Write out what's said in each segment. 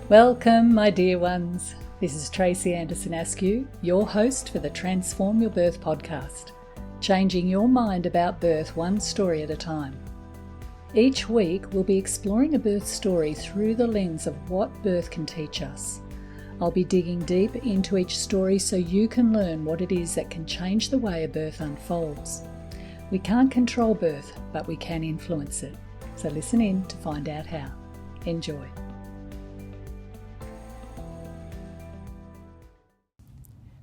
Welcome, my dear ones. This is Tracey Anderson-Askew, your host for the Transform Your Birth podcast, changing your mind about birth one story at a time. Each week, we'll be exploring a birth story through the lens of what birth can teach us. I'll be digging deep into each story so you can learn what it is that can change the way a birth unfolds. We can't control birth, but we can influence it. So listen in to find out how. Enjoy.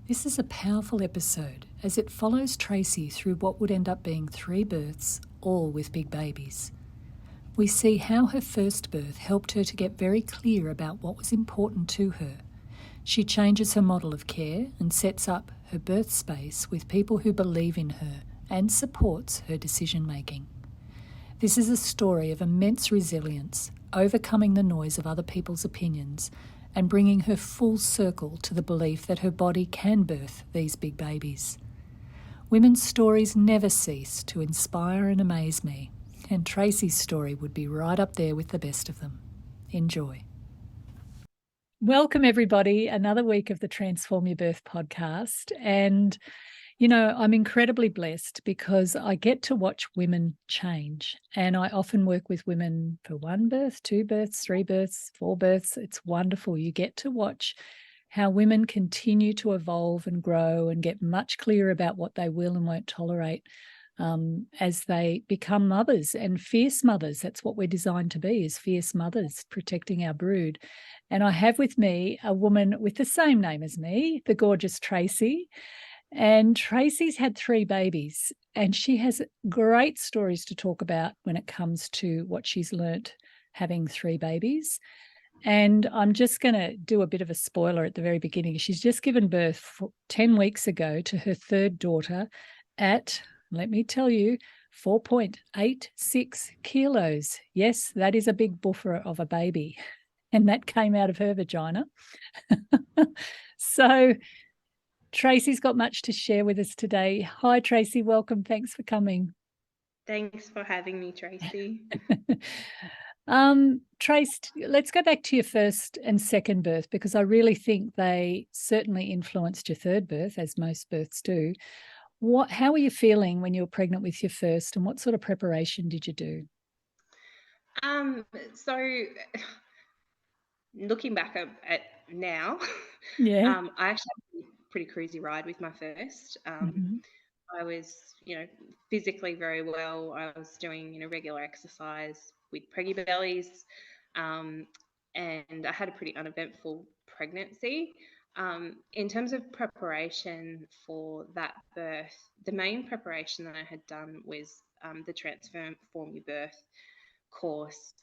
This is a powerful episode as it follows Tracey through what would end up being 3 births, all with big babies. We see how her first birth helped her to get very clear about what was important to her. She changes her model of care and sets up her birth space with people who believe in her and supports her decision making. This is a story of immense resilience, overcoming the noise of other people's opinions and bringing her full circle to the belief that her body can birth these big babies. Women's stories never cease to inspire and amaze me, and Tracey's story would be right up there with the best of them. Enjoy. Welcome, everybody. Another week of the Transform Your Birth podcast. And you know, I'm incredibly blessed because I get to watch women change. And I often work with women for 1 birth, 2 births, 3 births, 4 births. It's wonderful. You get to watch how women continue to evolve and grow and get much clearer about what they will and won't tolerate as they become mothers, and fierce mothers. That's what we're designed to be, is fierce mothers, protecting our brood. And I have with me a woman with the same name as me, the gorgeous Tracey. And Tracey's had 3 babies, and she has great stories to talk about when it comes to what she's learnt having 3 babies. And I'm just going to do a bit of a spoiler at the very beginning. She's just given birth 10 weeks ago to her 3rd daughter at, let me tell you, 4.86 kilos. Yes, that is a big buffer of a baby. And that came out of her vagina. So Tracey's got much to share with us today. Hi, Tracey. Welcome. Thanks for coming. Thanks for having me, Tracey. Trace, let's go back to your first and second birth, because I really think they certainly influenced your 3rd birth, as most births do. How were you feeling when you were pregnant with your first, and what sort of preparation did you do? So looking back at now, Yeah. I actually had a pretty cruisy ride with my first. I was, physically very well. I was doing, regular exercise with preggy bellies, and I had a pretty uneventful pregnancy. In terms of preparation for that birth, the main preparation that I had done was the Transform Your Birth course,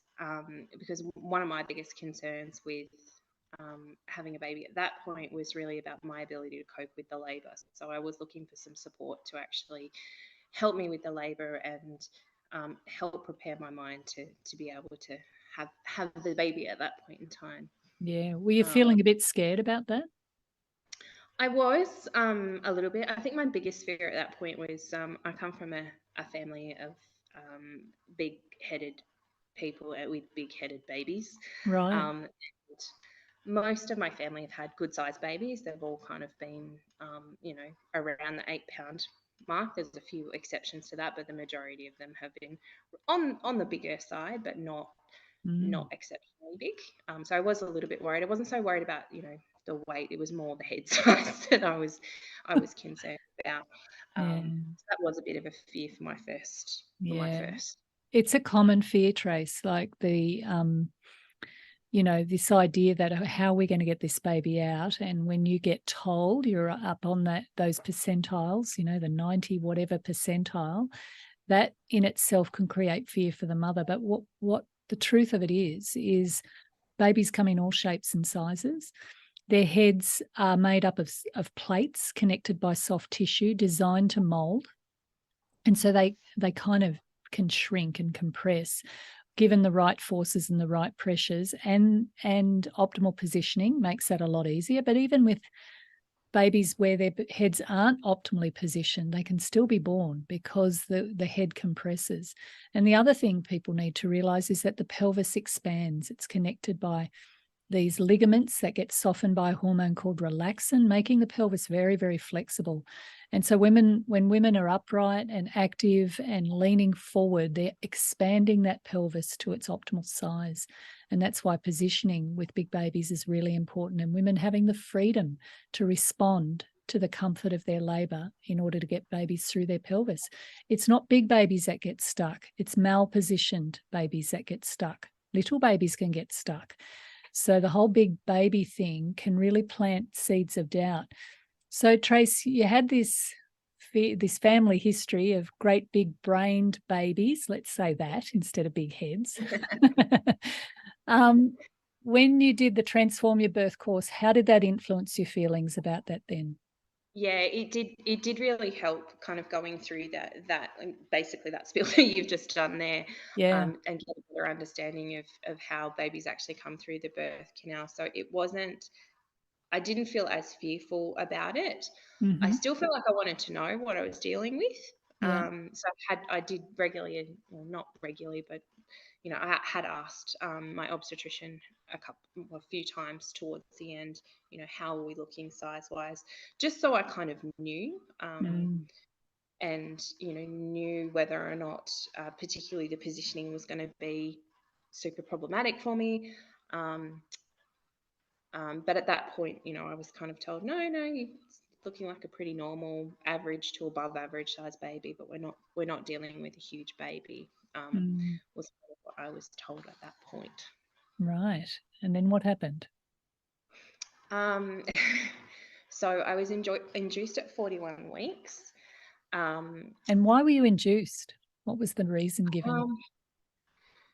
because one of my biggest concerns with having a baby at that point was really about my ability to cope with the labour. So I was looking for some support to actually help me with the labour and help prepare my mind to be able to have the baby at that point in time. Yeah. Were you feeling a bit scared about that? I was a little bit. I think my biggest fear at that point was I come from a family of big-headed people with big-headed babies. Right. And most of my family have had good-sized babies. They've all kind of been, around the 8-pound mark. There's a few exceptions to that, but the majority of them have been on the bigger side, but not exceptionally big. So I was a little bit worried. I wasn't so worried about, the weight. It was more the head size that I was concerned about. So that was a bit of a fear for my first. It's a common fear, Trace, like the this idea that how we're going to get this baby out. And when you get told you're up on those percentiles, the 90 whatever percentile, that in itself can create fear for the mother. But what the truth of it is babies come in all shapes and sizes. Their heads are made up of plates connected by soft tissue designed to mold. And so they kind of can shrink and compress given the right forces and the right pressures, and optimal positioning makes that a lot easier. But even with babies where their heads aren't optimally positioned, they can still be born because the head compresses. And the other thing people need to realize is that the pelvis expands. It's connected by these ligaments that get softened by a hormone called relaxin, making the pelvis very, very flexible. And so when women are upright and active and leaning forward, they're expanding that pelvis to its optimal size. And that's why positioning with big babies is really important, and women having the freedom to respond to the comfort of their labor in order to get babies through their pelvis. It's not big babies that get stuck. It's malpositioned babies that get stuck. Little babies can get stuck. So the whole big baby thing can really plant seeds of doubt. So Trace, you had this family history of great big brained babies, let's say that instead of big heads. When you did the Transform Your Birth course, how did that influence your feelings about that then? Yeah, it did really help kind of going through that basically that spiel that you've just done there, Yeah. and get a better understanding of how babies actually come through the birth canal. So I didn't feel as fearful about it. I still felt like I wanted to know what I was dealing with. Yeah. So I did regularly, well, not regularly, but I had asked my obstetrician a few times towards the end, how are we looking size-wise, just so I kind of knew, and knew whether or not, particularly the positioning was going to be super problematic for me. But at that point, I was kind of told, no, it's looking like a pretty normal, average to above average size baby, but we're not dealing with a huge baby. Was what I was told at that point. Right. And then what happened? So I was induced at 41 weeks. And why were you induced? What was the reason given?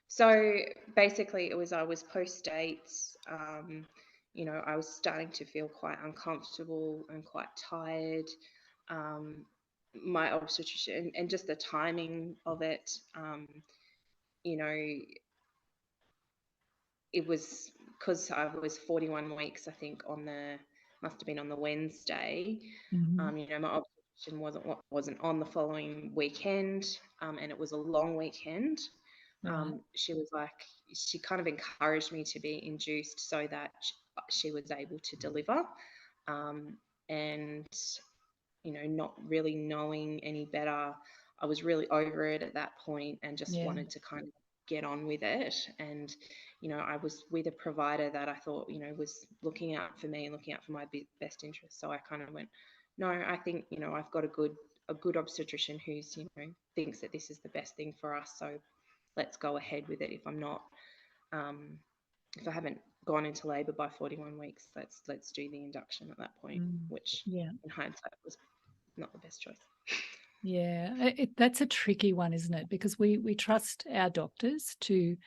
So basically, I was post dates. I was starting to feel quite uncomfortable and quite tired. My obstetrician and just the timing of it, you know, it was because I was 41 weeks, I think, must have been on the Wednesday. My obstetrician wasn't on the following weekend, and it was a long weekend. Right. She kind of encouraged me to be induced so that she was able to deliver, and not really knowing any better, I was really over it at that point and just wanted to kind of get on with it. And I was with a provider that I thought was looking out for me and looking out for my best interest. So I kind of went, no, I think I've got a good obstetrician who's thinks that this is the best thing for us. So let's go ahead with it. If I haven't gone into labour by 41 weeks, let's do the induction at that point, which in hindsight was not the best choice. Yeah, that's a tricky one, isn't it? Because we trust our doctors to,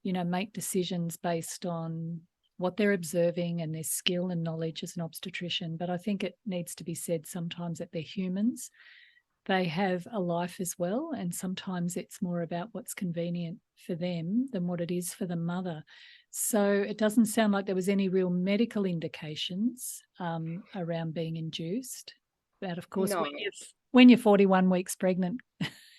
make decisions based on what they're observing and their skill and knowledge as an obstetrician. But I think it needs to be said sometimes that they're humans. They have a life as well, and sometimes it's more about what's convenient for them than what it is for the mother. So it doesn't sound like there was any real medical indications around being induced. But of course, No. when you're 41 weeks pregnant,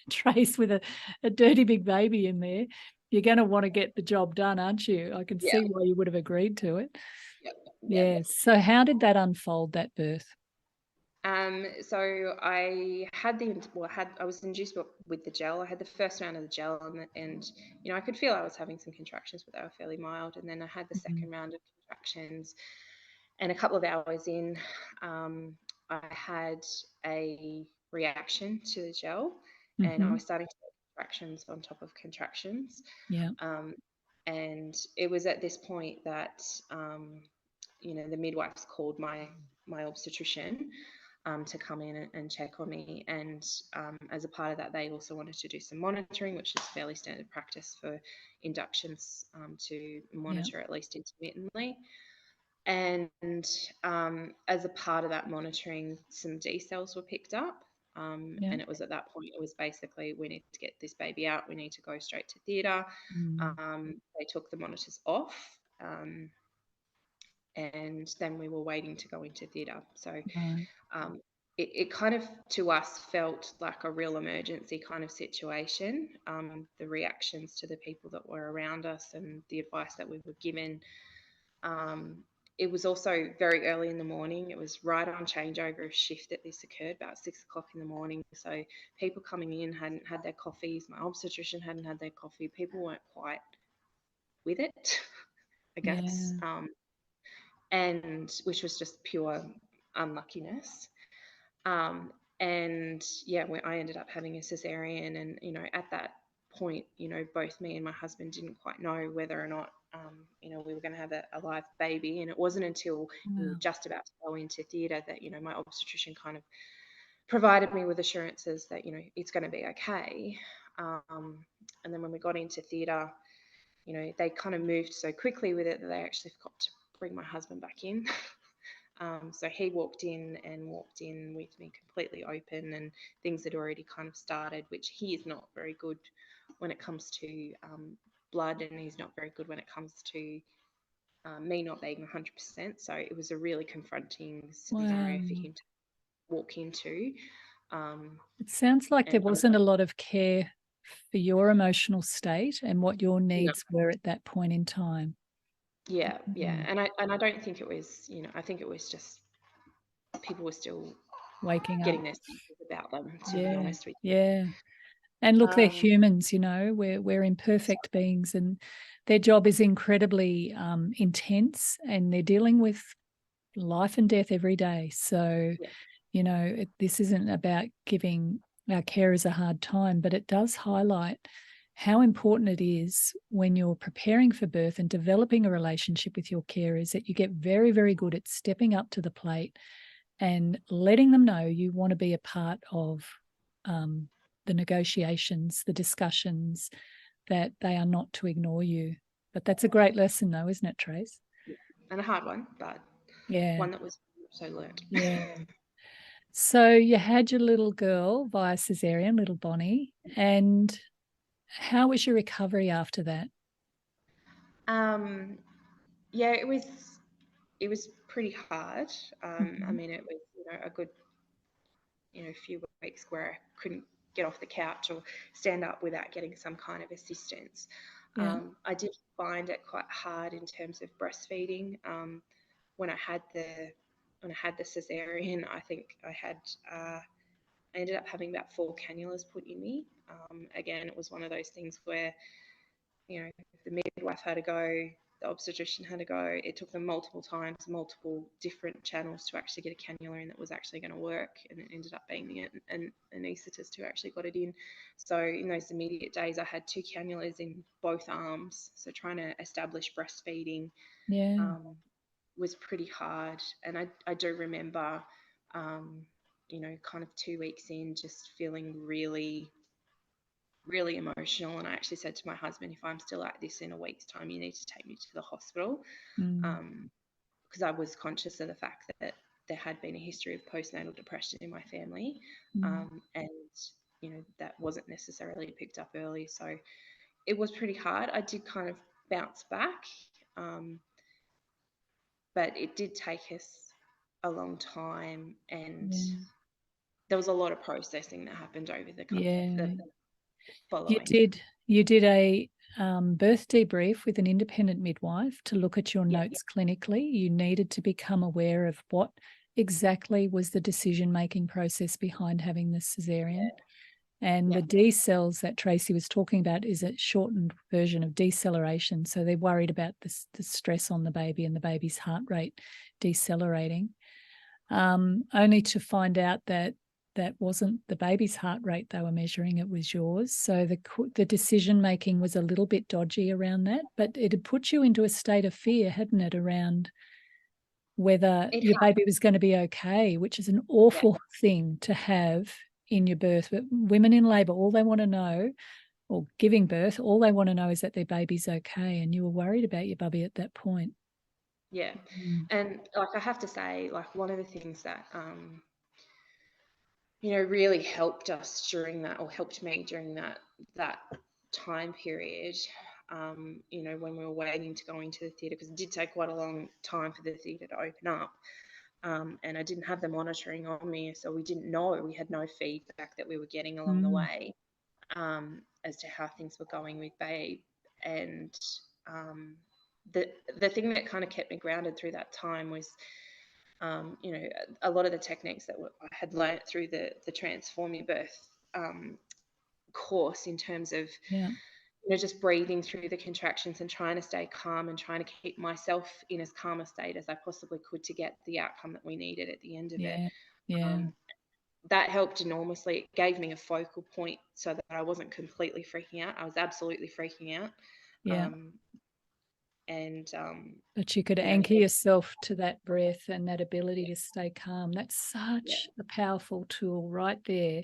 Trace, with a dirty big baby in there, you're going to want to get the job done, aren't you? I can see why you would have agreed to it. Yep. Yeah. So how did that unfold, that birth? So I was induced with the gel. I had the first round of the gel, and I could feel I was having some contractions, but they were fairly mild. And then I had the second round of contractions, and a couple of hours in, I had a reaction to the gel, and I was starting to get contractions on top of contractions. Yeah. And it was at this point that the midwives called my obstetrician to come in and check on me. And as a part of that, they also wanted to do some monitoring, which is fairly standard practice for inductions, to monitor at least intermittently. And as a part of that monitoring, some D cells were picked up. And it was at that point, it was basically, we need to get this baby out. We need to go straight to theatre. They took the monitors off. And then we were waiting to go into theatre. So it kind of, to us, felt like a real emergency kind of situation. The reactions to the people that were around us and the advice that we were given, It was also very early in the morning. It was right on changeover of shift that this occurred, about 6 o'clock in the morning. So people coming in hadn't had their coffees. My obstetrician hadn't had their coffee. People weren't quite with it, I guess, Yeah. and which was just pure unluckiness. Um, and yeah, I ended up having a cesarean, and at that point, both me and my husband didn't quite know whether or not we were going to have a live baby. And it wasn't until we were Wow. just about to go into theatre that my obstetrician kind of provided me with assurances that it's going to be okay. And then when we got into theatre, they kind of moved so quickly with it that they actually forgot to bring my husband back in. So he walked in with me completely open, and things had already kind of started, which he is not very good when it comes to blood, and he's not very good when it comes to me not being 100%. So it was a really confronting Wow. scenario for him to walk into. It sounds like there And wasn't a lot of care for your emotional state and what your no, needs were at that point in time. yeah, Mm. and I don't think it was, I think it was just people were still Waking up. getting their senses about them, to be Yeah. honest with Yeah. And look, they're you. humans, we're imperfect beings, and their job is incredibly intense, and they're dealing with life and death every day. So, Yeah. this isn't about giving our carers a hard time, but it does highlight how important it is when you're preparing for birth and developing a relationship with your carers that you get very, very good at stepping up to the plate and letting them know you want to be a part of the negotiations, the discussions, that they are not to ignore you. But that's a great lesson, though, isn't it, Trace? And a hard one, but Yeah. one that was so learnt. Yeah. So you had your little girl via cesarean, little Bonnie, and how was your recovery after that? Yeah, it was pretty hard. I Mhm. mean, it was a good few weeks where I couldn't get off the couch or stand up without getting some kind of assistance. Yeah. I did find it quite hard in terms of breastfeeding. When I had the cesarean, I think I ended up having about 4 cannulas put in me. Again, it was one of those things where the midwife had to go, the obstetrician had to go. It took them multiple times, multiple different channels to actually get a cannula in that was actually going to work, and it ended up being the anaesthetist who actually got it in. So in those immediate days, I had 2 cannulas in both arms. So trying to establish breastfeeding Yeah. was pretty hard. And I do remember, kind of 2 weeks in, just feeling really really emotional. And I actually said to my husband, if I'm still like this in a week's time, you need to take me to the hospital. Mm. Because I was conscious of the fact that there had been a history of postnatal depression in my family. Mm. And, that wasn't necessarily picked up early. So it was pretty hard. I did kind of bounce back. But it did take us a long time. And Yeah. there was a lot of processing that happened over Yeah. the You following. did you did a birth debrief with an independent midwife to look at your Yeah, notes clinically. You needed to become aware of what exactly was the decision-making process behind having the cesarean. And yeah, the decels that Tracey was talking about is a shortened version of deceleration. So they're worried about the stress on the baby and the baby's heart rate decelerating, only to find out that that wasn't the baby's heart rate they were measuring, it was yours. So the decision making was a little bit dodgy around that, but it had put you into a state of fear, hadn't it, around whether it your had. baby was going to be okay, which is an Yeah, awful thing to have in your birth. But women in labour, all they want to know, or giving birth, all they want to know is that their baby's okay. And you were worried about your bubby at that point. yeah. Mm. And like I have to say, like one of the things that really helped us during that, or helped me during that time period, when we were waiting to go into the theatre, because it did take quite a long time for the theatre to open up. And I didn't have the monitoring on me, so we didn't know. We had no feedback that we were getting along the Mm. way as to how things were going with Babe. And the thing that kind of kept me grounded through that time was, you know, a lot of the techniques that I had learnt through the Transform Your Birth course, in terms of, Yeah. you know, just breathing through the contractions and trying to stay calm and trying to keep myself in as calm a state as I possibly could to get the outcome that we needed at the end of it. Yeah. Yeah. That helped enormously. It gave me a focal point so that I wasn't completely freaking out. I was absolutely freaking out. Yeah. Um, and, But you could you know, anchor yourself to that breath and that ability to stay calm. That's yeah, such a powerful tool right there.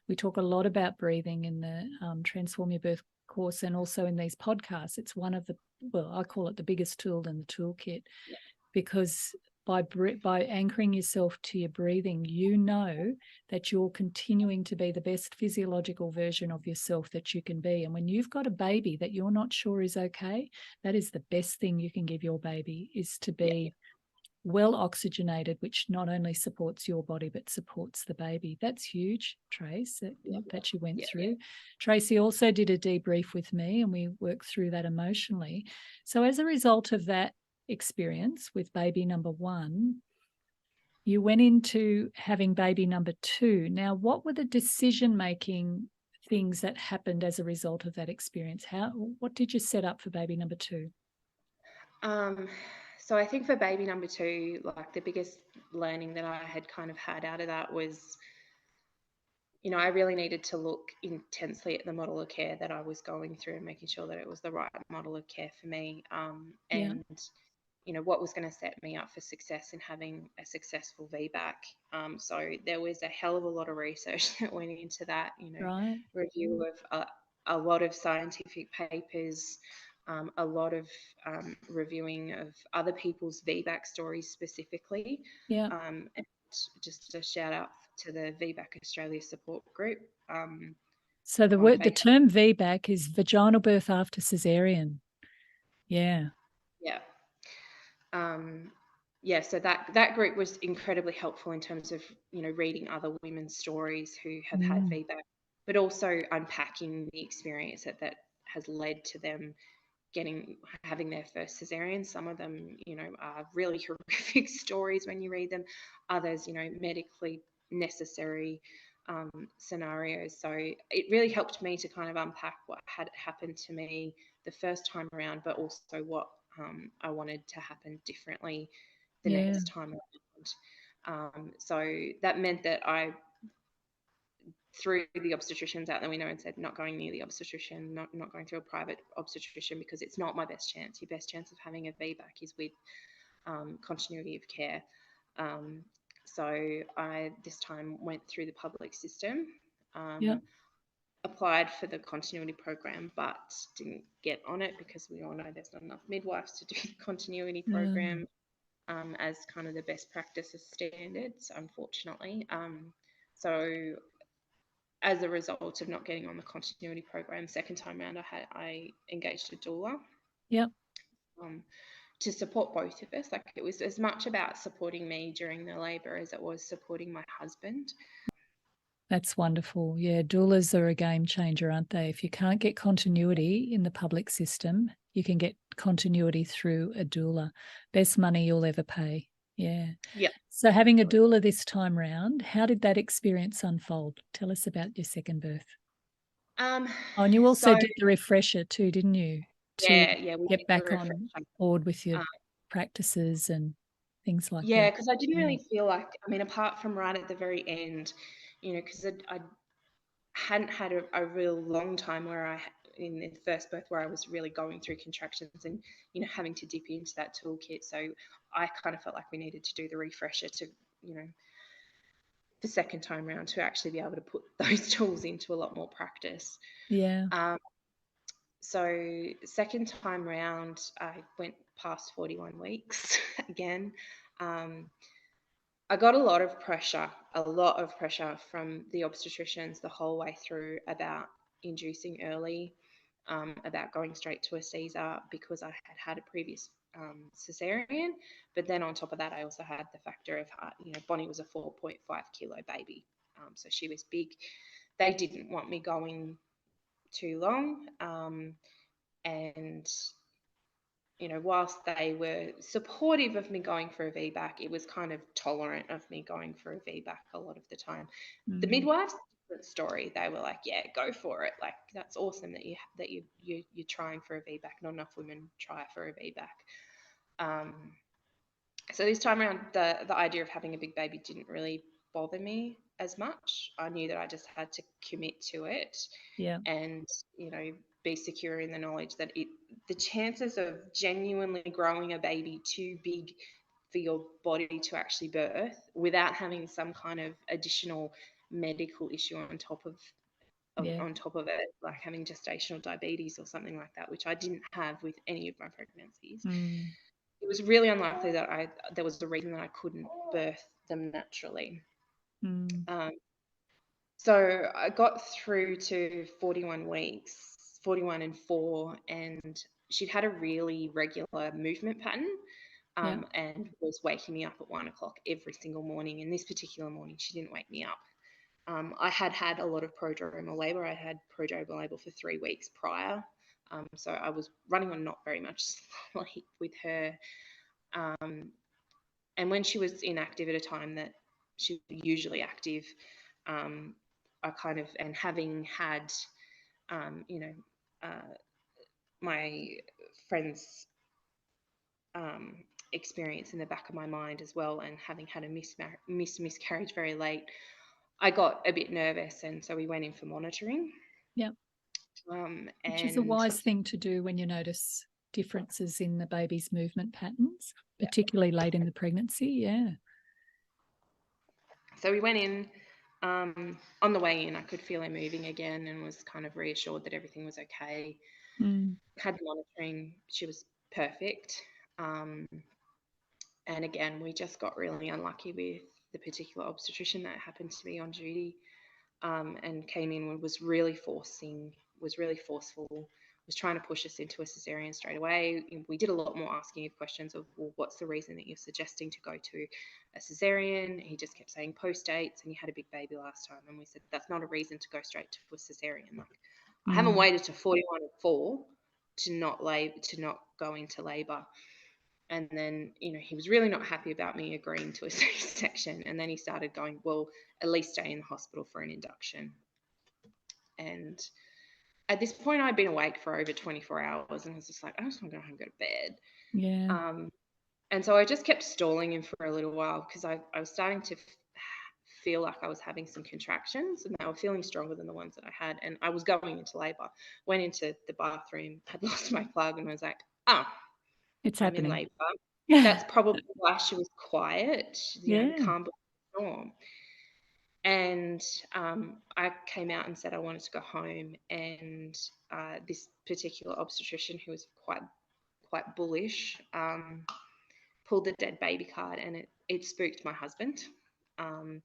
We talk a lot about breathing in the Transform Your Birth course and also in these podcasts. It's one of the, well, I call it the biggest tool in the toolkit, yeah, because by anchoring yourself to your breathing, you know that you're continuing to be the best physiological version of yourself that you can be. And when you've got a baby that you're not sure is okay, that is the best thing you can give your baby, is to yeah, be well oxygenated, which not only supports your body but supports the baby. That's huge, Trace, yeah, that you went yeah, through. Tracey also did a debrief with me and we worked through that emotionally. So as a result of that experience with baby number one, you went into having baby number two. Now, what were the decision-making things that happened as a result of that experience? What did you set up for baby number two? So I think for baby number two, like, the biggest learning that I had kind of had out of that was, you know, I really needed to look intensely at the model of care that I was going through and making sure that it was the right model of care for me. Yeah, And, you know, what was going to set me up for success in having a successful VBAC. So there was a hell of a lot of research that went into that, you know, right. review of a lot of scientific papers, a lot of reviewing of other people's VBAC stories specifically. Yeah. And just a shout out to the VBAC Australia support group So on the Facebook. term VBAC is vaginal birth after cesarean. Yeah. Yeah. Yeah, so that group was incredibly helpful in terms of, you know, reading other women's stories who have had Mm. VBAC, but also unpacking the experience that has led to them having their first cesarean. Some of them, you know, are really horrific stories when you read them. Others, you know, medically necessary scenarios. So it really helped me to kind of unpack what had happened to me the first time around, but also what I wanted to happen differently the Yeah. next time around. So that meant that I threw the obstetricians out the window and said, not going near the obstetrician, not going to a private obstetrician, because it's not my best chance. Your best chance of having a VBAC is with continuity of care. So I this time went through the public system, Yeah. applied for the continuity program, but didn't get on it because we all know there's not enough midwives to do the continuity program as kind of the best practices standards, unfortunately. So as a result of not getting on the continuity program, second time around, I engaged a doula Yeah. um, to support both of us. Like, it was as much about supporting me during the labour as it was supporting my husband. That's wonderful. Yeah, doulas are a game changer, aren't they? If you can't get continuity in the public system, you can get continuity through a doula. Best money you'll ever pay. Yeah. Yeah. So having a doula this time round, how did that experience unfold? Tell us about your second birth. Um, Oh, and you also so did the refresher too, didn't you? To yeah, we get did the back on refresher. board with your Um, practices and things like yeah, that. because I didn't Yeah. really feel like, I mean, apart from right at the very end, you know, because I hadn't had a real long time where in the first birth where I was really going through contractions and, you know, having to dip into that toolkit. So I kind of felt like we needed to do the refresher to, you know, the second time around, to actually be able to put those tools into a lot more practice. Yeah. So second time round, I went past 41 weeks again. Um, I got a lot of pressure from the obstetricians the whole way through about inducing early, about going straight to a Caesar because I had had a previous cesarean. But then on top of that, I also had the factor of, you know, Bonnie was a 4.5 kilo baby. So she was big. They didn't want me going too long. And whilst they were supportive of me going for a VBAC, it was kind of tolerant of me going for a VBAC a lot of the time. The midwives, different story. They were like, "Yeah, go for it. Like, that's awesome that you're trying for a VBAC. Not enough women try for a VBAC." So this time around, the idea of having a big baby didn't really bother me as much. I knew that I just had to commit to it, and be secure in the knowledge that the chances of genuinely growing a baby too big for your body to actually birth without having some kind of additional medical issue on top of it, like having gestational diabetes or something like that, which I didn't have with any of my pregnancies. It was really unlikely that there was a reason that I couldn't birth them naturally. So I got through to 41 weeks, 41 and 4, and she'd had a really regular movement pattern, and was waking me up at 1 o'clock every single morning. And this particular morning, she didn't wake me up. I had a lot of prodromal labour. I had prodromal labour for 3 weeks prior. So I was running on not very much sleep with her. And when she was inactive at a time that she was usually active, I kind of, and having had, my friend's experience in the back of my mind as well, and having had a miscarriage very late, I got a bit nervous, and so we went in for monitoring. Which is a wise thing to do when you notice differences in the baby's movement patterns, particularly late in the pregnancy. So we went in. On the way in, I could feel her moving again and was kind of reassured that everything was okay. Had the monitoring. She was perfect. And again, we just got really unlucky with the particular obstetrician that happened to be on duty, and came in and was really forceful, was trying to push us into a cesarean straight away. We did a lot more asking of questions of, well, what's the reason that you're suggesting to go to a cesarean? He just kept saying post-dates, and you had a big baby last time. And we said, that's not a reason to go straight to a cesarean. Like, I haven't waited to 41 and 4 to not go into labour. And then, he was really not happy about me agreeing to a C-section. And then he started going, well, at least stay in the hospital for an induction. And at this point, I'd been awake for over 24 hours, and I was just like, I just want to go home and go to bed. And so I just kept stalling him for a little while, because I was starting to feel like I was having some contractions, and they were feeling stronger than the ones that I had. And I was going into labour, went into the bathroom, had lost my plug, and was like, it's I'm happening. in labour. That's probably why she was quiet, calm before the storm. And I came out and said I wanted to go home, and this particular obstetrician, who was quite bullish, pulled the dead baby card, and it spooked my husband. And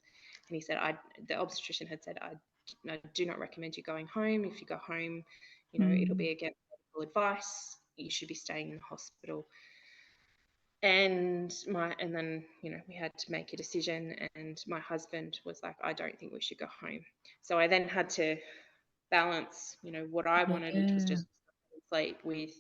he said, the obstetrician had said, I do not recommend you going home. If you go home, it'll be against medical advice. You should be staying in the hospital. And then, we had to make a decision, and my husband was like, I don't think we should go home. So I then had to balance, what I wanted, which was just sleep, with,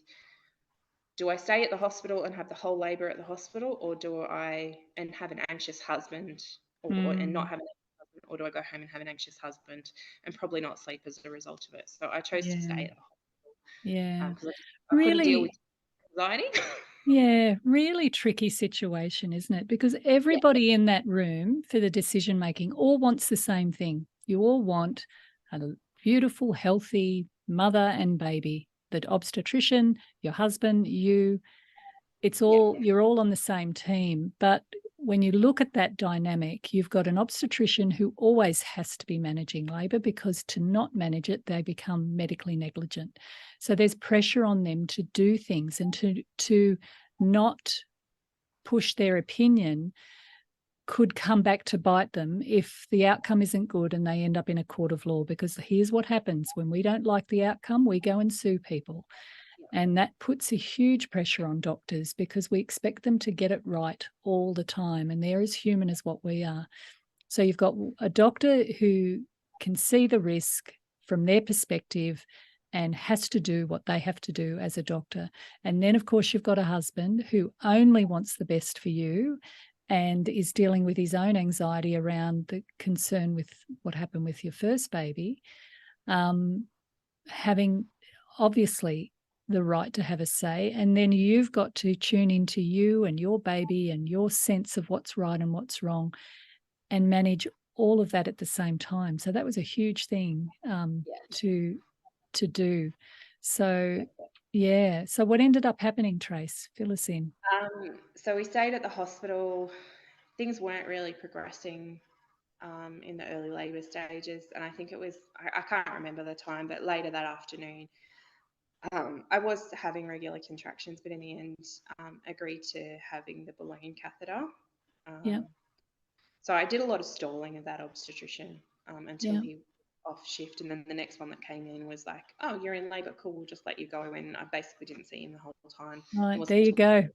do I stay at the hospital and have the whole labour at the hospital, or do I have an anxious husband, and not have an anxious husband, or do I go home and have an anxious husband and probably not sleep as a result of it? So I chose to stay at the hospital. Because I couldn't deal with anxiety. Really tricky situation, isn't it? Because everybody in that room for the decision making all wants the same thing. You all want a beautiful, healthy mother and baby. The obstetrician, your husband, you, it's all, you're all on the same team. But when you look at that dynamic, you've got an obstetrician who always has to be managing labour, because to not manage it, they become medically negligent. So there's pressure on them to do things and to not push their opinion could come back to bite them if the outcome isn't good and they end up in a court of law. Because here's what happens: when we don't like the outcome, we go and sue people. And that puts a huge pressure on doctors, because we expect them to get it right all the time, and they're as human as what we are. So you've got a doctor who can see the risk from their perspective and has to do what they have to do as a doctor. And then, of course, you've got a husband who only wants the best for you and is dealing with his own anxiety around the concern with what happened with your first baby, having obviously the right to have a say. And then you've got to tune into you and your baby and your sense of what's right and what's wrong and manage all of that at the same time. So that was a huge thing to do. So yeah. So what ended up happening, Trace? Fill us in. So we stayed at the hospital. Things weren't really progressing in the early labour stages, and I think it was, I can't remember the time, but later that afternoon, I was having regular contractions, but in the end, agreed to having the balloon catheter. Yeah. So I did a lot of stalling of that obstetrician until Yeah. he off shift, and then the next one that came in was like, "Oh, you're in labour, cool. We'll just let you go." And I basically didn't see him the whole time. It Right. wasn't There you until go.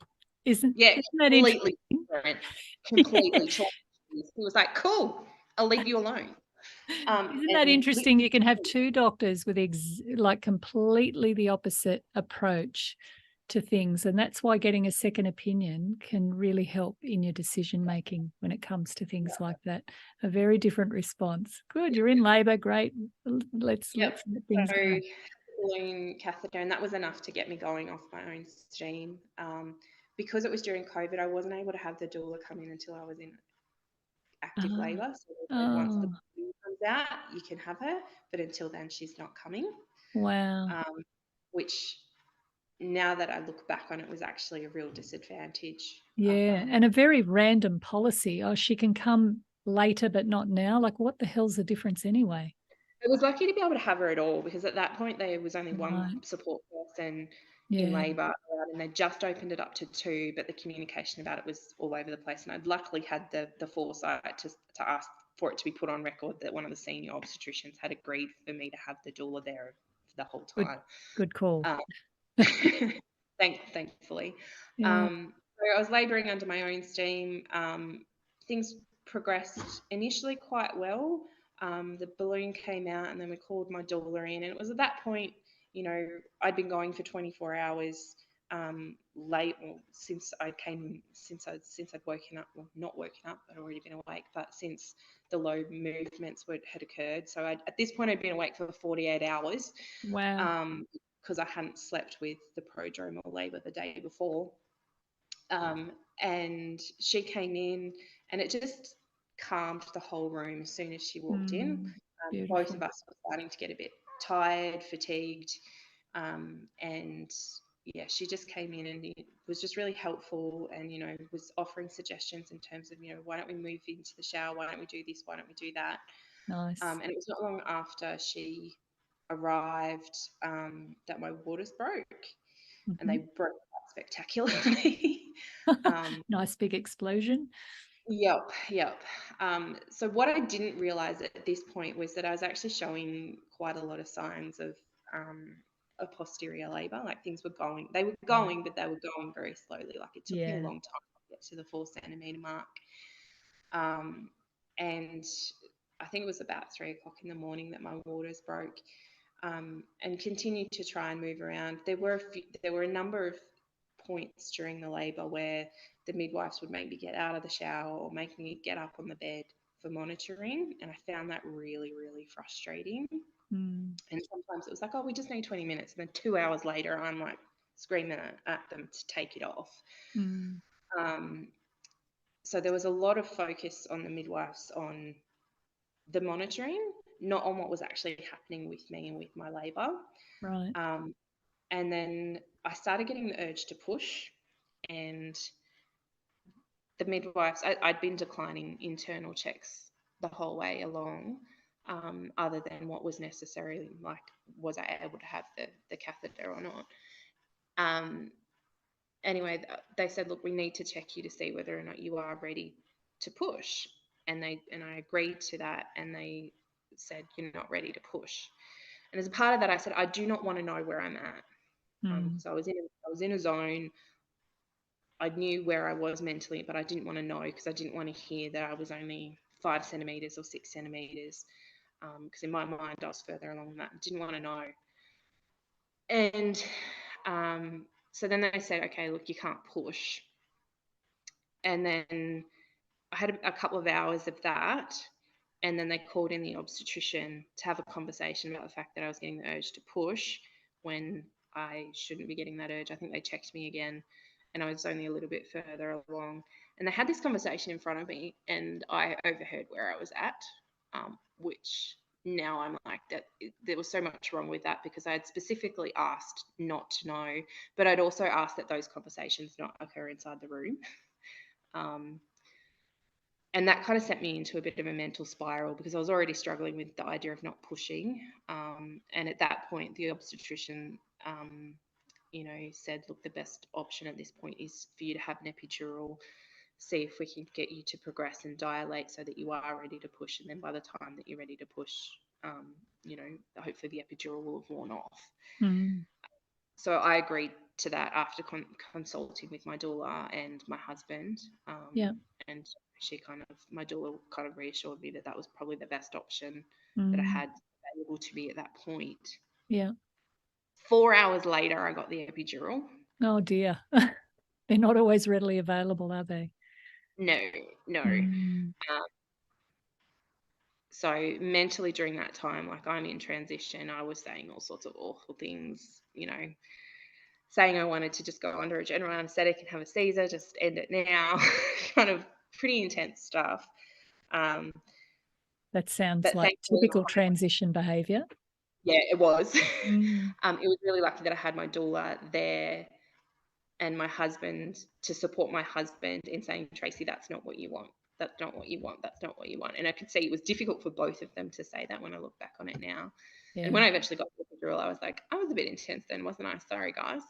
Isn't that completely interesting? different, Yeah. completely changed. He was like, "Cool, I'll leave you alone." Isn't that And interesting? You can have two doctors with like completely the opposite approach to things. And that's why getting a second opinion can really help in your decision making when it comes to things like that. A very different response. Good, you're in labour, great. Let's let things go. balloon catheter, and that was enough to get me going off my own steam. Because it was during COVID, I wasn't able to have the doula come in until I was in active labour. So they said, once the Oh, balloon comes out, you can have her, but until then, she's not coming. wow. Which, now that I look back on it, was actually a real disadvantage. Yeah. And a very random policy. Oh, she can come later, but not now. Like, what the hell's the difference anyway? I was lucky to be able to have her at all, because at that point there was only one Right. support person in Yeah. labour, and they just opened it up to 2, but the communication about it was all over the place. And I'd luckily had the foresight to ask for it to be put on record that one of the senior obstetricians had agreed for me to have the doula there for the whole Good, time. good call. Thankfully. Yeah. So I was labouring under my own steam. Things progressed initially quite well. The balloon came out, and then we called my doula in, and it was at that point, I'd been going for 24 hours since I'd woken up, well, not woken up, I'd already been awake, but since the low movements had occurred. So at this point, I'd been awake for 48 hours. Wow. Because I hadn't slept with the prodromal labour the day before. And she came in, and it just calmed the whole room as soon as she walked in. Both Beautiful. of us were starting to get a bit tired, fatigued, and yeah, she just came in and it was just really helpful, and was offering suggestions in terms of why don't we move into the shower, why don't we do this, why don't we do that. Nice. And it was not long after she arrived that my waters broke, and they broke quite spectacularly. Nice big explosion. Yep. So what I didn't realize at this point was that I was actually showing quite a lot of signs of a posterior labour. Like they were going, but they were going very slowly. Like it took me a Yeah. long time to get to the 4 centimetre mark. And I think it was about 3 o'clock in the morning that my waters broke. And continued to try and move around. There were a number of points during the labour where the midwives would make me get out of the shower or make me get up on the bed for monitoring, and I found that really, really frustrating. And sometimes it was like, oh, we just need 20 minutes, and then 2 hours later, I'm like screaming at them to take it off. So there was a lot of focus on the midwives on the monitoring, not on what was actually happening with me and with my labour. Right. And then I started getting the urge to push, and the midwives, I'd been declining internal checks the whole way along, other than what was necessary, like was I able to have the catheter or not. Anyway, they said, look, we need to check you to see whether or not you are ready to push. And I agreed to that, and they said, you're not ready to push. And as a part of that, I said, I do not want to know where I'm at. Because I was in a zone. I knew where I was mentally, but I didn't want to know, because I didn't want to hear that I was only 5 centimeters or 6 centimeters. Because in my mind, I was further along than that. I didn't want to know. And so then they said, okay, look, you can't push. And then I had a couple of hours of that. And then they called in the obstetrician to have a conversation about the fact that I was getting the urge to push when I shouldn't be getting that urge. I think they checked me again and I was only a little bit further along. And they had this conversation in front of me and I overheard where I was at, which now I'm like, that there was so much wrong with that because I had specifically asked not to know, but I'd also asked that those conversations not occur inside the room. And that kind of sent me into a bit of a mental spiral because I was already struggling with the idea of not pushing. And at that point, the obstetrician, said, look, the best option at this point is for you to have an epidural, see if we can get you to progress and dilate so that you are ready to push. And then by the time that you're ready to push, hopefully the epidural will have worn off. Mm. So I agreed to that after consulting with my doula and my husband. Yeah. And my doula kind of reassured me that that was probably the best option that I Mm. had available to me at that point. Yeah. 4 hours later, I got the epidural. Oh dear. They're not always readily available, are they? No. Mm. So mentally during that time, like I'm in transition, I was saying all sorts of awful things, saying I wanted to just go under a general anesthetic and have a Caesar, just end it now, kind of pretty intense stuff. That sounds But like thankfully, typical transition behaviour. yeah, it was. Mm. It was really lucky that I had my doula there and my husband to support my husband in saying, Tracey, that's not what you want. That's not what you want. That's not what you want. And I could see it was difficult for both of them to say that when I look back on it now. Yeah. And when I eventually got the epidural, I was like, I was a bit intense then, wasn't I? Sorry, guys.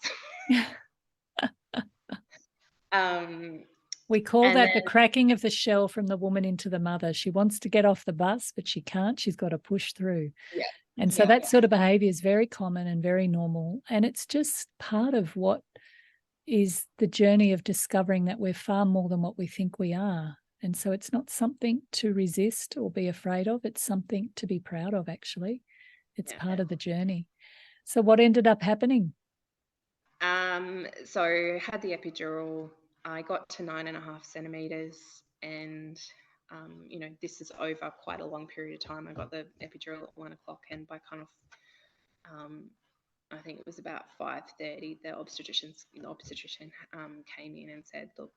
We call that the then, cracking of the shell from the woman into the mother. She wants to get off the bus, but she can't. She's got to push through. yeah. And so that sort of behavior is very common and very normal. And it's just part of what is the journey of discovering that we're far more than what we think we are. And so it's not something to resist or be afraid of. It's something to be proud of, actually. It's part of the journey. So what ended up happening? So I had the epidural. I got to 9.5 centimeters and this is over quite a long period of time. I got the epidural at 1 o'clock and by kind of I think it was about 5:30, the obstetrician came in and said, look,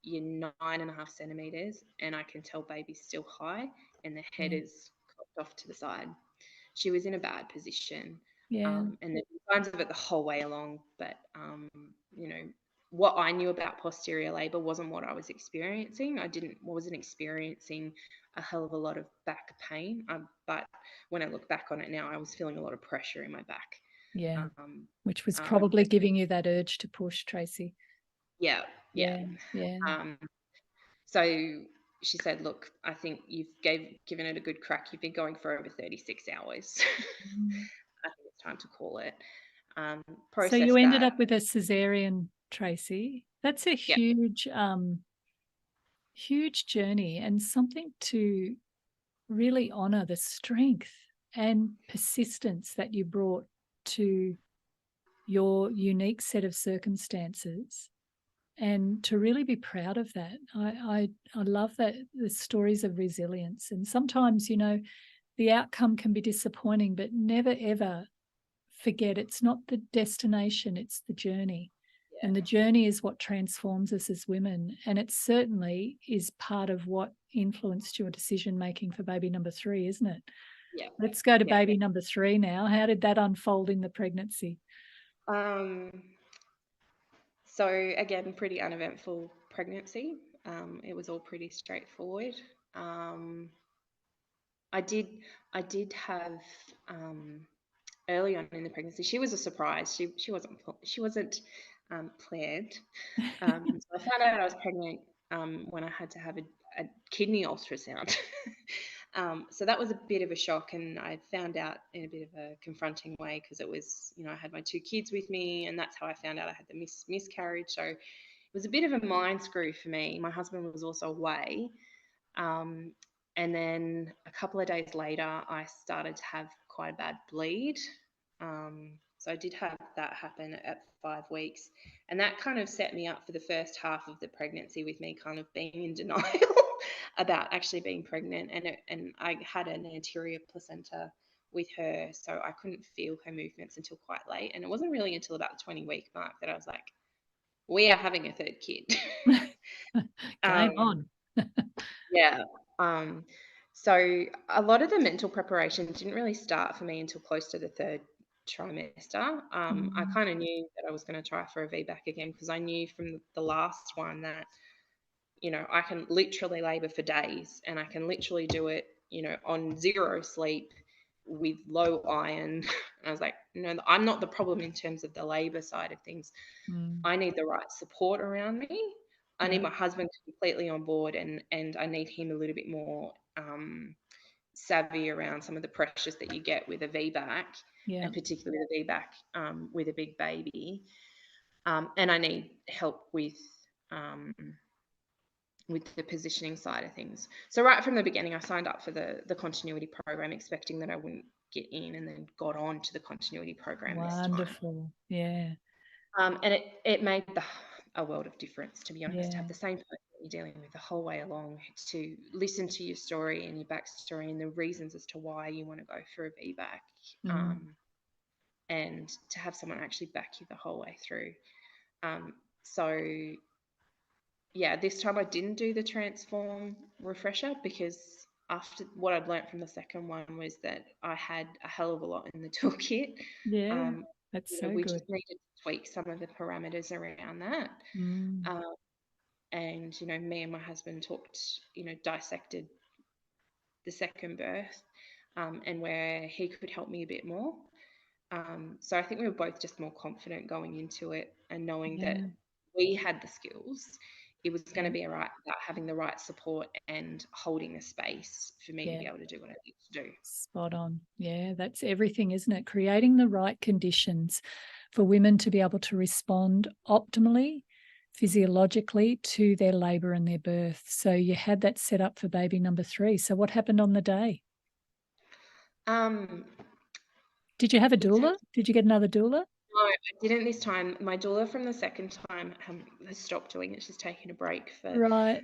you're 9.5 centimeters and I can tell baby's still high and the head is cocked off to the side. She was in a bad position. And there's signs of it the whole way along, but what I knew about posterior labor wasn't what I was experiencing. Wasn't experiencing a hell of a lot of back pain, but when I look back on it now, I was feeling a lot of pressure in my back. Which was probably giving you that urge to push, Tracey. Yeah. So she said, look, I think you've given it a good crack. You've been going for over 36 hours. I think it's time to call it. So you ended up with a cesarean, Tracey. That's a huge, huge journey and something to really honour the strength and persistence that you brought to your unique set of circumstances and to really be proud of that. I love that, the stories of resilience. And sometimes, the outcome can be disappointing, but never, ever forget it's not the destination, it's the journey. And the journey is what transforms us as women. And it certainly is part of what influenced your decision-making for baby number 3, isn't it? Yeah. Let's go to baby number 3 now. How did that unfold in the pregnancy? So again, pretty uneventful pregnancy. It was all pretty straightforward. I did have early on in the pregnancy. She was a surprise. She wasn't planned. So I found out I was pregnant when I had to have a kidney ultrasound. So that was a bit of a shock, and I found out in a bit of a confronting way because it was, I had my 2 kids with me, and that's how I found out I had the miscarriage. So it was a bit of a mind screw for me. My husband was also away. And then a couple of days later, I started to have quite a bad bleed. So I did have that happen at 5 weeks, and that kind of set me up for the first half of the pregnancy with me kind of being in denial about actually being pregnant, and I had an anterior placenta with her, so I couldn't feel her movements until quite late, and it wasn't really until about the 20-week mark that I was like, we are having a third kid. Game um, on. yeah. So a lot of the mental preparation didn't really start for me until close to the third trimester. I Mm, kind of knew that I was going to try for a VBAC again, because I knew from the last one that, I can literally labor for days, and I can literally do it, on zero sleep with low iron. And I was like, no, I'm not the problem in terms of the labor side of things. mm, I need the right support around me. I need yeah, my husband completely on board, and I need him a little bit more savvy around some of the pressures that you get with a VBAC, yeah, and particularly with a VBAC with a big baby. And I need help um, with the positioning side of things. So right from the beginning, I signed up for the continuity program, expecting that I wouldn't get in, and then got on to the continuity program this time. wonderful. Yeah, And it made a world of difference, to be honest, to have yeah, the same person you're dealing with the whole way along, to listen to your story and your backstory and the reasons as to why you want to go for a VBAC, mm, and to have someone actually back you the whole way through. So yeah, this time I didn't do the transform refresher, because after what I'd learnt from the second one was that I had a hell of a lot in the toolkit. yeah. Um, That's so we good. just needed to tweak some of the parameters around that. Mm, Um, and, me and my husband talked, dissected the second birth, and where he could help me a bit more. So I think we were both just more confident going into it, and knowing that yeah, we had the skills. It was going yeah, to be about having the right support and holding the space for me to yeah. be able to do what I need to do. Spot on. Yeah, that's everything, isn't it? Creating the right conditions for women to be able to respond optimally, physiologically to their labour and their birth. So you had that set up for baby number 3. So what happened on the day? Um, Did you have a in terms doula? Did you get another doula? No, I didn't this time. My doula from the second time has stopped doing it. She's taken a break for Right.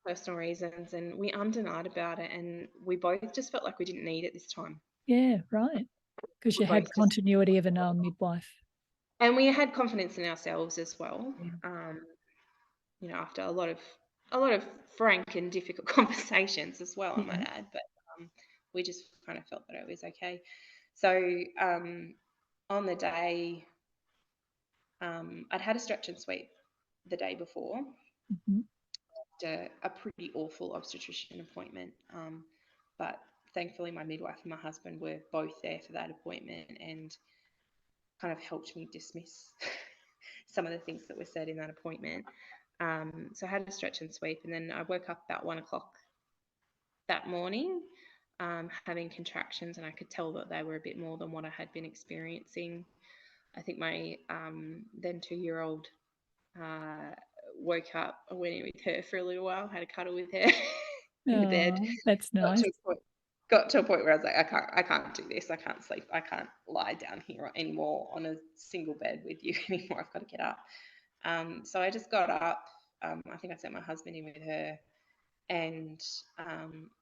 personal reasons, and we undenied about it, and we both just felt like we didn't need it this time. Yeah, right. Because We you had both just, continuity of a known midwife. and we had confidence in ourselves as well. Yeah. After a lot of frank and difficult conversations as well, I Yeah. might add, but we just kind of felt that it was okay. So on the day, I'd had a stretch and sweep the day before, Mhm. a pretty awful obstetrician appointment. But thankfully, my midwife and my husband were both there for that appointment, and kind of helped me dismiss some of the things that were said in that appointment. So I had a stretch and sweep, and then I woke up about 1 o'clock that morning, having contractions, and I could tell that they were a bit more than what I had been experiencing. I think my then 2-year-old woke up. I went in with her for a little while, had a cuddle with her in the bed. Oh, that's Got nice. to a point, got to a point where I was like, I can't do this. I can't sleep. I can't lie down here anymore on a single bed with you anymore. I've got to get up. So I just got up. I think I sent my husband in with her, and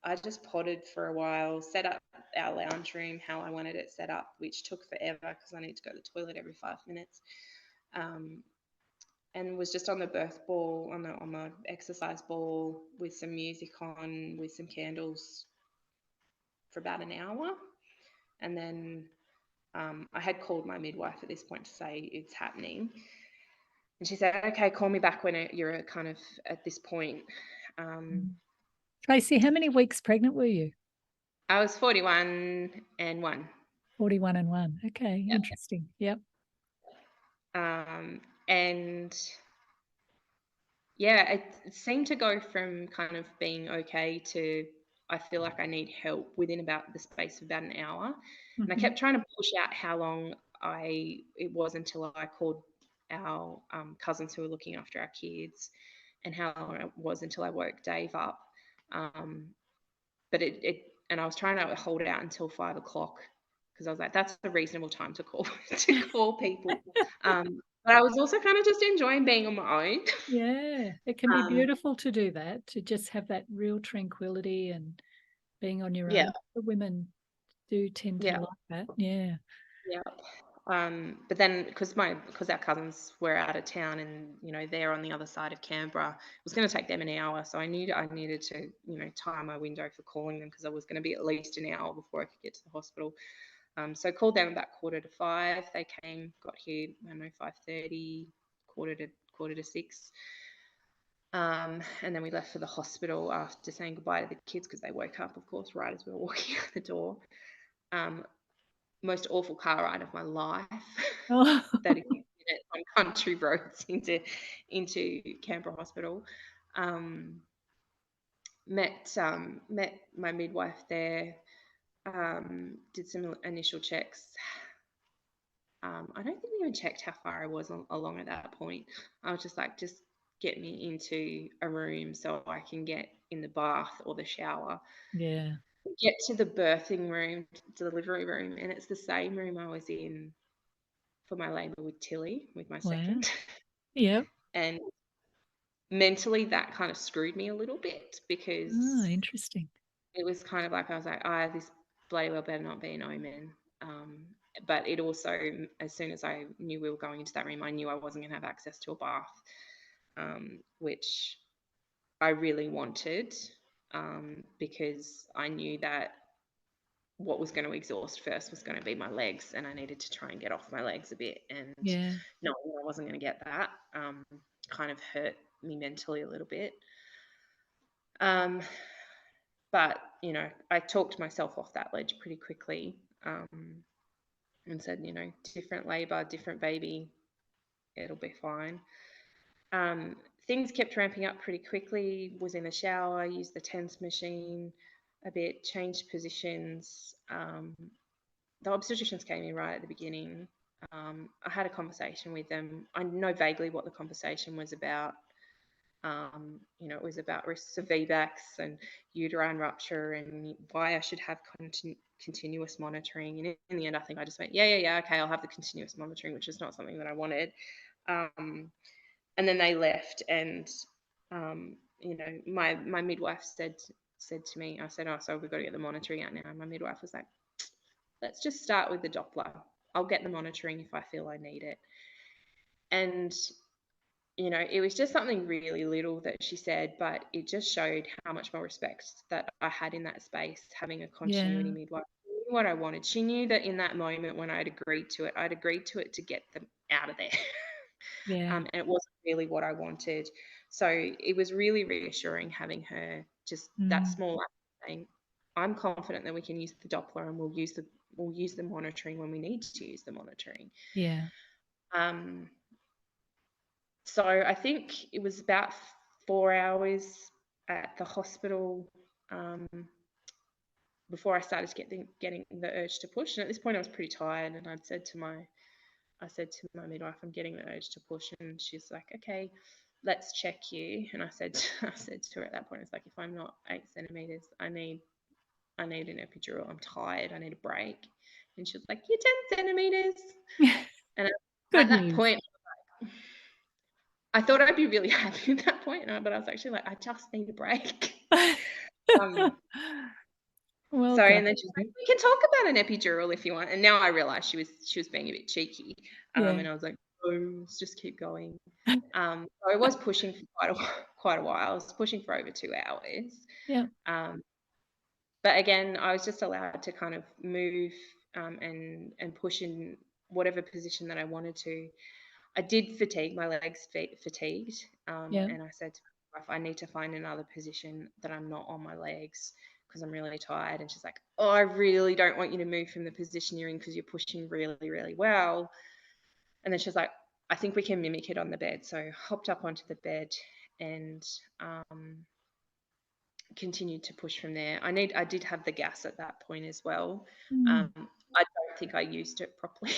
I just potted for a while, set up our lounge room how I wanted it set up, which took forever because I need to go to the toilet every 5 minutes. And was just on the birth ball, on the exercise ball, with some music on, with some candles, for about an hour. And then I had called my midwife at this point to say it's happening. And she said, okay, call me back when you're kind of at this point. Tracey, how many weeks pregnant were you? I was 41 and 1. 41 and 1. Okay, Yep. interesting. Yep. And yeah, it seemed to go from kind of being okay to, I feel like I need help, within about the space of about an hour. And I Mhm. kept trying to push out how long it was until I called our cousins who were looking after our kids, and how long it was until I woke Dave up. But and I was trying to hold out until 5 o'clock, because I was like, that's a reasonable time to call people. But I was also kind of just enjoying being on my own. Yeah, it can be Um, beautiful to do that, to just have that real tranquility and being on your yeah, own. The women do tend to yeah, like that. Yeah. yeah. But then because our cousins were out of town and they're on the other side of Canberra, it was going to take them an hour, so I knew I needed to time my window for calling them because I was going to be at least an hour before I could get to the hospital. So I called them about 4:45. They came, got here, I don't know, 5:30, quarter to 6. And then we left for the hospital after saying goodbye to the kids because they woke up, of course, right as we were walking out the door. Most awful car ride of my life. Oh, 30 minutes on country roads into Canberra Hospital. Met my midwife there. Did some initial checks. I don't think we even checked how far I was along at that point. I was just like, just get me into a room so I can get in the bath or the shower. yeah. Get to the birthing room, delivery room, and it's the same room I was in for my labour with Tilly, with my Wow. second. Yep. And mentally that kind of screwed me a little bit Oh, because interesting. it was kind of like I was like, this bloody well better not be an omen. But it also, as soon as I knew we were going into that room, I knew I wasn't going to have access to a bath, which I really wanted, because I knew that what was going to exhaust first was going to be my legs, and I needed to try and get off my legs a bit. And Yeah. knowing I wasn't going to get that kind of hurt me mentally a little bit. But I talked myself off that ledge pretty quickly, and said, different labour, different baby, it'll be fine. Things kept ramping up pretty quickly. Was in the shower, used the TENS machine a bit, changed positions. The obstetricians came in right at the beginning. I had a conversation with them. I know vaguely what the conversation was about. It was about risks of VBACs and uterine rupture and why I should have continuous monitoring. And in the end, I think I just went, yeah, okay, I'll have the continuous monitoring, which is not something that I wanted. And then they left, and my midwife said to me, I said, oh, so we've got to get the monitoring out now. And my midwife was like, let's just start with the Doppler. I'll get the monitoring if I feel I need it. And it was just something really little that she said, but it just showed how much more respect that I had in that space, having a continuity Yeah. midwife. She knew what I wanted. She knew that in that moment when I'd agreed to it to get them out of there. Yeah. And it wasn't really what I wanted. So it was really reassuring having her just that Mm. small act saying, I'm confident that we can use the Doppler and we'll use the monitoring when we need to use the monitoring. Yeah. So I think it was about 4 hours at the hospital before I started getting the urge to push. And at this point, I was pretty tired, and I said to my midwife, I'm getting the urge to push, and she's like, okay, let's check you. And I said to her at that point, it's like, if I'm not 8 centimeters, I need an epidural. I'm tired. I need a break. And she was like, you're 10 centimeters. And at Good that news. point, I thought I'd be really happy at that point, but I was actually like, I just need a break. Um, Well Sorry, done. and then she's like, "We can talk about an epidural if you want." And now I realise she was being a bit cheeky, Yeah. and I was like, "Oh, let's just keep going." So I was pushing for quite a while. I was pushing for over 2 hours. Yeah. But again, I was just allowed to kind of move and push in whatever position that I wanted to. I did fatigue, my legs fatigued, Yeah. and I said to my wife, I need to find another position that I'm not on my legs because I'm really tired. And she's like, oh, I really don't want you to move from the position you're in because you're pushing really, really well. And then she's like, I think we can mimic it on the bed. So I hopped up onto the bed and continued to push from there. I did have the gas at that point as well. Mm. I don't think I used it properly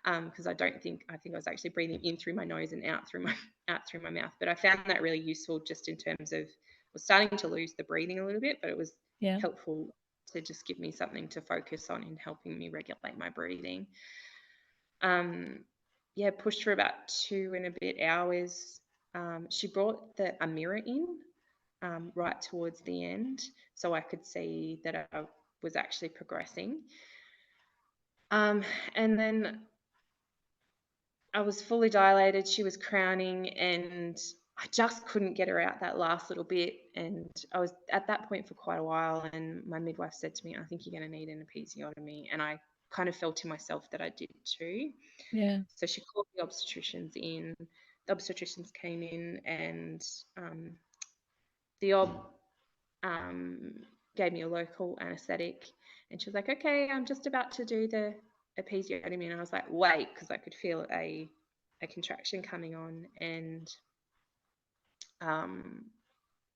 because I think I was actually breathing in through my nose and out through my mouth. But I found that really useful just in terms of I was starting to lose the breathing a little bit, but it was Yeah. helpful to just give me something to focus on in helping me regulate my breathing. Pushed for about 2 and a bit hours. She brought a mirror in right towards the end, so I could see that I was actually progressing. And then I was fully dilated. She was crowning, and I just couldn't get her out that last little bit. And I was at that point for quite a while. And my midwife said to me, "I think you're going to need an episiotomy." And I kind of felt to myself that I did too. Yeah. So she called the obstetricians in. The obstetricians came in, and the ob gave me a local anaesthetic, and she was like, "Okay, I'm just about to do the episiotomy." And I was like, "Wait," because I could feel a contraction coming on, and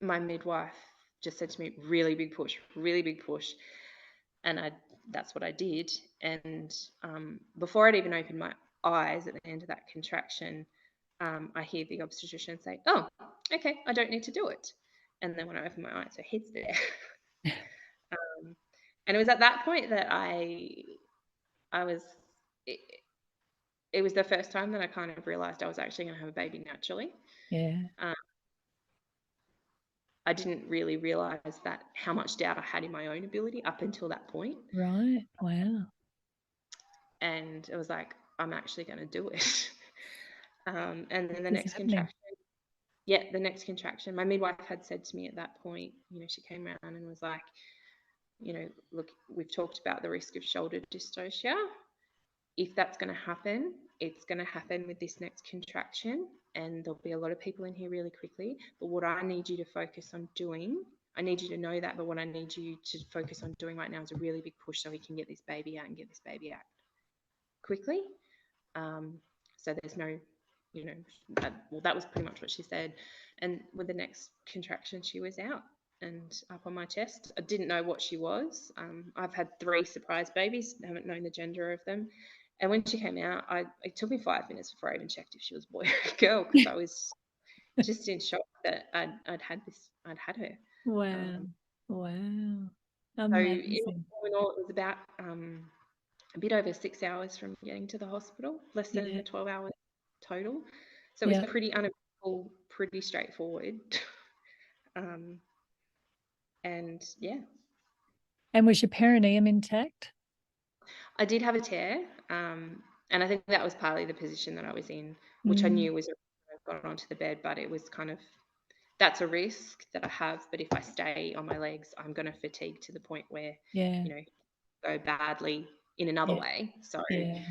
my midwife just said to me, "Really big push, really big push," and that's what I did. And before I'd even opened my eyes at the end of that contraction, I hear the obstetrician say, "Oh, okay, I don't need to do it." And then when I open my eyes, her head's there. And it was at that point that I was, it was the first time that I kind of realized I was actually going to have a baby naturally. Yeah. I didn't really realize that how much doubt I had in my own ability up until that point. Right. Wow. And it was like, I'm actually going to do it. And then the This is next happening. contraction, my midwife had said to me at that point, she came around and was like, "Look, we've talked about the risk of shoulder dystocia. If that's going to happen, it's going to happen with this next contraction, and there'll be a lot of people in here really quickly. But what I need you to focus on doing, I need you to know that, but what I need you to focus on doing right now is a really big push so we can get this baby out and get this baby out quickly. So there's no, that was pretty much what she said. And with the next contraction, she was out and up on my chest. I didn't know what she was. I've had 3 surprise babies, haven't known the gender of them. And when she came out, it took me 5 minutes before I even checked if she was a boy or a girl, because I was just in shock that I'd had her. Wow. Wow. So Amazing. all in all, it was about a bit over 6 hours from getting to the hospital, less than Yeah. 12 hours total. So it was Yeah. pretty uneventful, pretty straightforward. And yeah, And was your perineum intact? I did have a tear, and I think that was partly the position that I was in, which I Mm. knew was got onto the bed, but it was kind of, that's a risk that I have. But if I stay on my legs, I'm going to fatigue to the point where, Yeah. go badly in another Yeah. way. So, Yeah.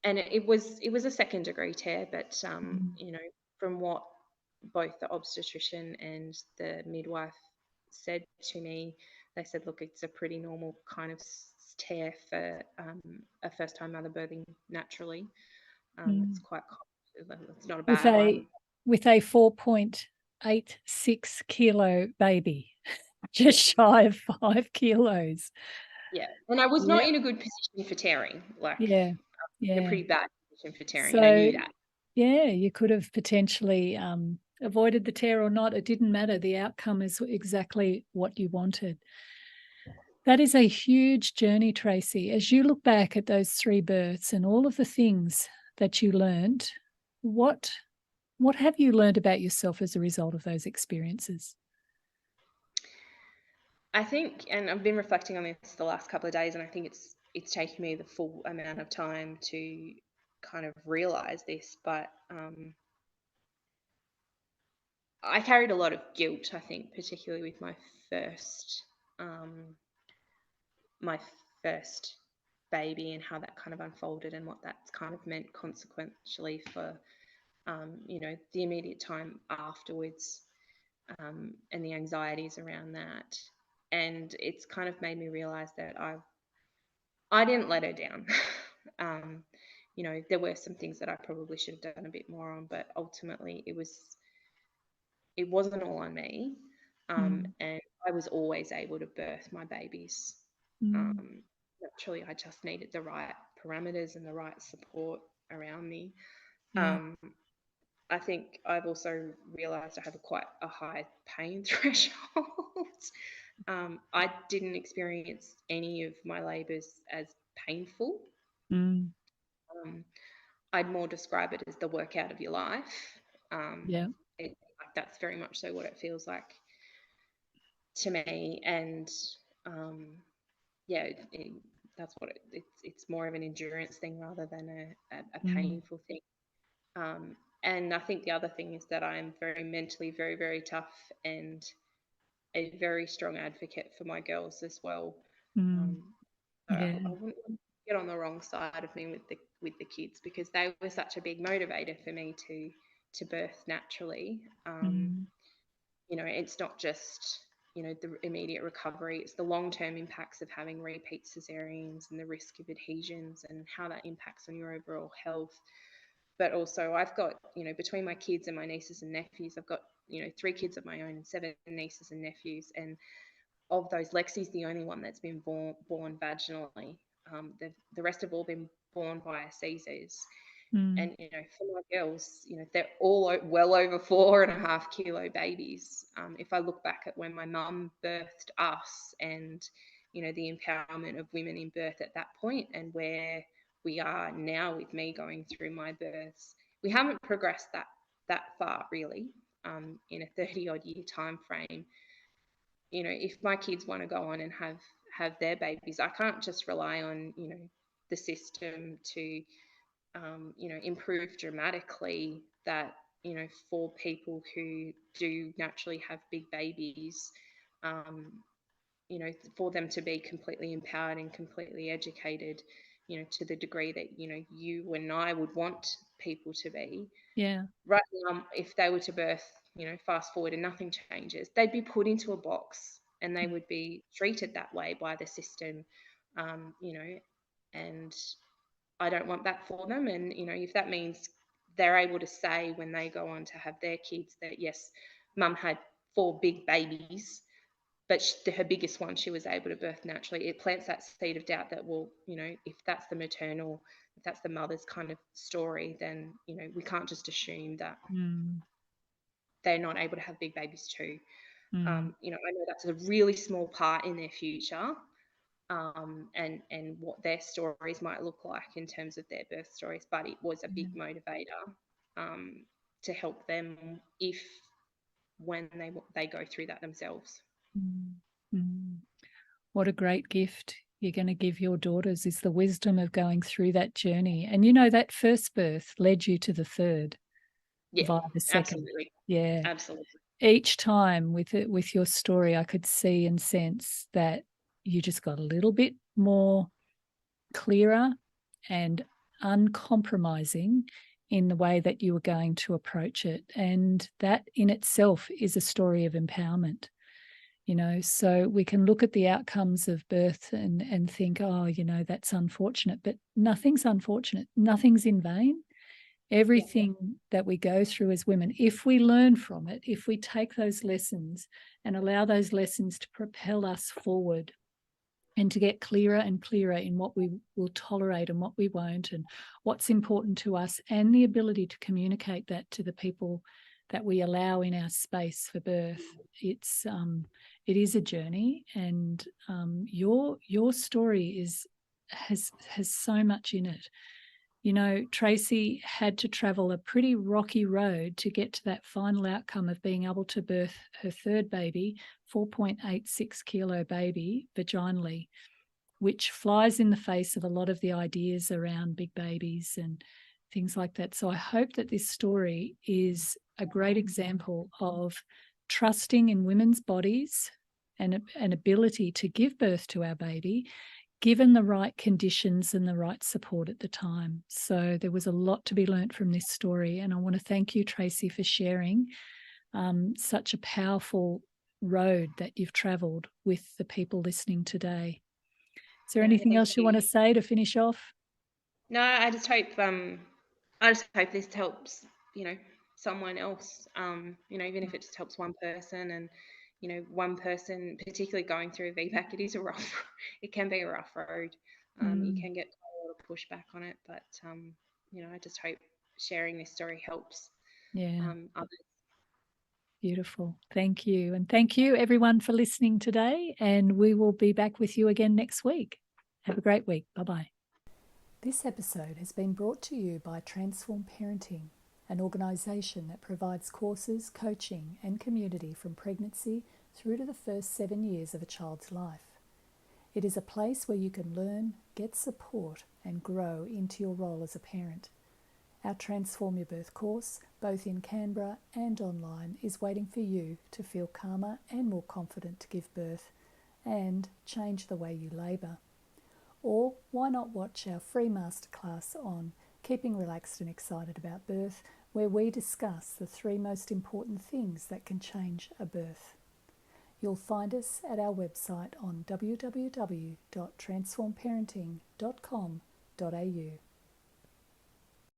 and it was a 2nd degree tear, but Mm. from what both the obstetrician and the midwife said to me, they said, "Look, it's a pretty normal kind of tear for a first time mother birthing naturally. It's quite common. It's not a With bad one." a 4.86 kilo baby, just shy of 5 kilos. Yeah, and I was not Yep. in a good position for tearing, like Yeah. in a Yeah. pretty bad position for tearing, and I So, knew that. yeah, you could have potentially avoided the tear or not. It didn't matter. The outcome is exactly what you wanted. That is a huge journey, Tracey. As you look back at those 3 births and all of the things that you learned, what have you learned about yourself as a result of those experiences? I think, and I've been reflecting on this the last couple of days, and I think it's taken me the full amount of time to kind of realize this, but I carried a lot of guilt, I think, particularly with my first baby and how that kind of unfolded and what that's kind of meant consequentially for the immediate time afterwards, and the anxieties around that. And it's kind of made me realize that I didn't let her down. There were some things that I probably should have done a bit more on, but ultimately it wasn't all on me. Mm. And I was always able to birth my babies. Mm. Naturally, I just needed the right parameters and the right support around me. Yeah. Um, I think I've also realised I have quite a high pain threshold. I didn't experience any of my labours as painful. Mm. I'd more describe it as the workout of your life. Yeah. That's very much so what it feels like to me. And yeah, that's what it's more of an endurance thing rather than a Mm. painful thing. And I think the other thing is that I'm very mentally very, very tough and a very strong advocate for my girls as well. Mm. Um, so Yeah. I wouldn't want to get on the wrong side of me with the kids, because they were such a big motivator for me to birth naturally. Mm. It's not just the immediate recovery; it's the long-term impacts of having repeat cesareans and the risk of adhesions and how that impacts on your overall health. But also, I've got between my kids and my nieces and nephews, I've got 3 kids of my own and 7 nieces and nephews, and of those, Lexi's the only one that's been born vaginally. The rest have all been born via Caesars. Mm. And for my girls, they're all well over 4.5 kilo babies. If I look back at when my mum birthed us, and the empowerment of women in birth at that point, and where we are now with me going through my births, we haven't progressed that far really, in a 30-odd year time frame. If my kids want to go on and have their babies, I can't just rely on the system to improve dramatically, that for people who do naturally have big babies, um, for them to be completely empowered and completely educated, to the degree that you and I would want people to be. Yeah. Right now, if they were to birth, fast forward and nothing changes, they'd be put into a box and they would be treated that way by the system, and I don't want that for them. And, if that means they're able to say when they go on to have their kids that, yes, mum had 4 big babies, but her biggest one she was able to birth naturally, it plants that seed of doubt that, well, if that's if that's the mother's kind of story, then, we can't just assume that Mm. they're not able to have big babies too. Mm. I know that's a really small part in their future, and what their stories might look like in terms of their birth stories, but it was a Yeah. big motivator, to help them if when they go through that themselves. Mm. Mm. What a great gift you're going to give your daughters, is the wisdom of going through that journey. And that first birth led you to the third Yeah, via the second. absolutely. Yeah. Absolutely. Each time with your story, I could see and sense that you just got a little bit more clearer and uncompromising in the way that you were going to approach it. And that in itself is a story of empowerment. So we can look at the outcomes of birth and think, oh, that's unfortunate, but nothing's unfortunate. Nothing's in vain. Everything that we go through as women, if we learn from it, if we take those lessons and allow those lessons to propel us forward and to get clearer and clearer in what we will tolerate and what we won't, and what's important to us, and the ability to communicate that to the people that we allow in our space for birth. It is a journey, and your story has so much in it. Tracey had to travel a pretty rocky road to get to that final outcome of being able to birth her third baby, 4.86 kilo baby, vaginally, which flies in the face of a lot of the ideas around big babies and things like that. So I hope that this story is a great example of trusting in women's bodies and an ability to give birth to our baby, given the right conditions and the right support at the time. So there was a lot to be learnt from this story. And I want to thank you, Tracey, for sharing such a powerful road that you've travelled with the people listening today. Is there anything else you want to say to finish off? No, I just hope this helps, someone else, even if it just helps one person. And, one person, particularly going through a VBAC, it can be a rough road. You can get a lot of pushback on it, but, I just hope sharing this story helps Yeah. others. Beautiful. Thank you. And thank you, everyone, for listening today. And we will be back with you again next week. Have a great week. Bye-bye. This episode has been brought to you by Transform Parenting, an organisation that provides courses, coaching and community from pregnancy through to the first 7 years of a child's life. It is a place where you can learn, get support and grow into your role as a parent. Our Transform Your Birth course, both in Canberra and online, is waiting for you to feel calmer and more confident to give birth and change the way you labour. Or why not watch our free masterclass on Keeping Relaxed and Excited About Birth, where we discuss the 3 most important things that can change a birth. You'll find us at our website on www.transformparenting.com.au.